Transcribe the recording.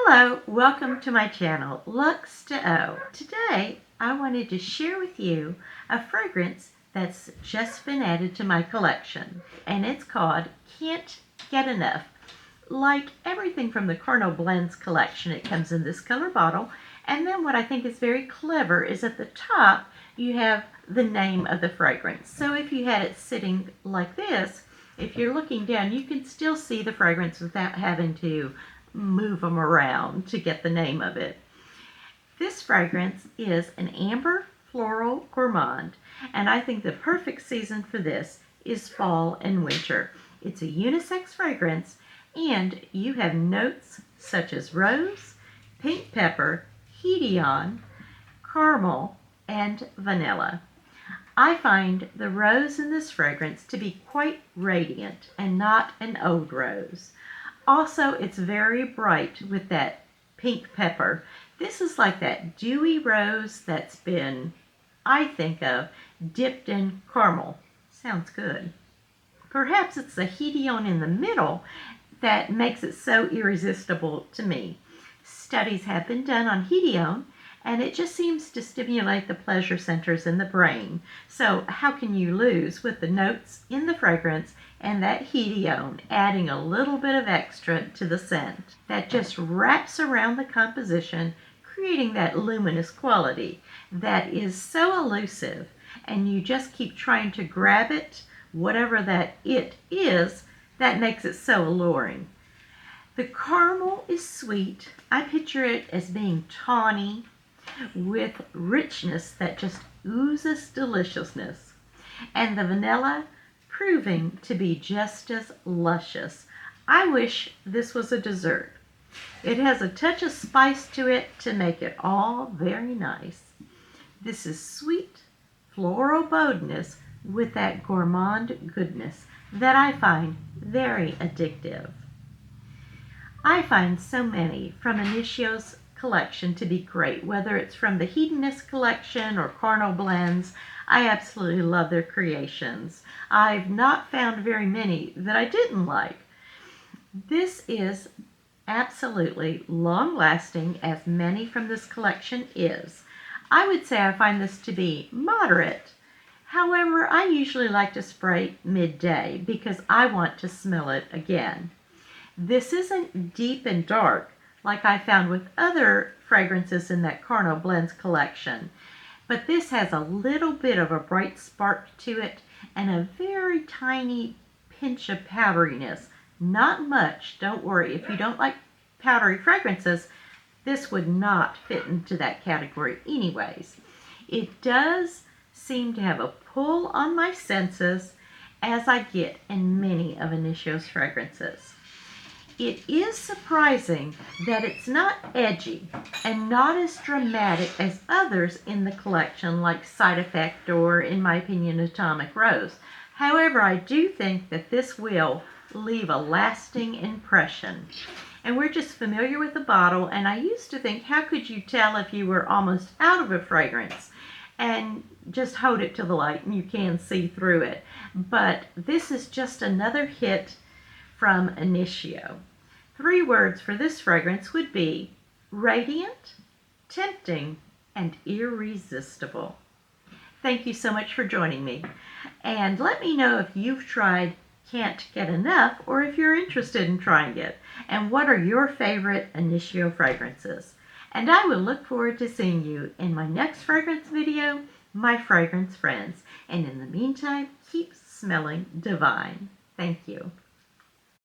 Hello, welcome to my channel, Lux to O. Today, I wanted to share with you a fragrance that's just been added to my collection, and it's called Can't Get Enough. Like everything from the Carnal Blends collection, it comes in this color bottle, and then what I think is very clever is at the top, you have the name of the fragrance. So if you had it sitting like this, if you're looking down, you can still see the fragrance without having to move them around to get the name of it. This fragrance is an amber floral gourmand, and I think the perfect season for this is fall and winter. It's a unisex fragrance, and you have notes such as rose, pink pepper, Initio, caramel, and vanilla. I find the rose in this fragrance to be quite radiant and not an old rose. Also, it's very bright with that pink pepper. This is like that dewy rose that's been, I think of, dipped in caramel. Sounds good. Perhaps it's the Initio in the middle that makes it so irresistible to me. Studies have been done on Initio, and it just seems to stimulate the pleasure centers in the brain. So how can you lose with the notes in the fragrance and that Initio adding a little bit of extra to the scent that just wraps around the composition, creating that luminous quality that is so elusive, and you just keep trying to grab it, whatever that it is, that makes it so alluring. The caramel is sweet. I picture it as being tawny with richness that just oozes deliciousness, and the vanilla proving to be just as luscious. I wish this was a dessert. It has a touch of spice to it to make it all very nice. This is sweet floral boldness with that gourmand goodness that I find very addictive. I find so many from Initio's collection to be great, whether it's from the Hedonist collection or Carnal Blends. I absolutely love their creations. I've not found very many that I didn't like. This is absolutely long-lasting, as many from this collection is. I would say I find this to be moderate. However, I usually like to spray midday because I want to smell it again. This isn't deep and dark like I found with other fragrances in that Carnal Blends collection. But this has a little bit of a bright spark to it and a very tiny pinch of powderiness. Not much, don't worry. If you don't like powdery fragrances, this would not fit into that category anyways. It does seem to have a pull on my senses, as I get in many of Initio's fragrances. It is surprising that it's not edgy and not as dramatic as others in the collection, like Side Effect or, in my opinion, Atomic Rose. However, I do think that this will leave a lasting impression. And we're just familiar with the bottle, and I used to think, how could you tell if you were almost out of a fragrance? And just hold it to the light and you can see through it. But this is just another hit from Initio. 3 words for this fragrance would be radiant, tempting, and irresistible. Thank you so much for joining me. And let me know if you've tried Can't Get Enough, or if you're interested in trying it. And what are your favorite Initio fragrances? And I will look forward to seeing you in my next fragrance video, my fragrance friends. And in the meantime, keep smelling divine. Thank you.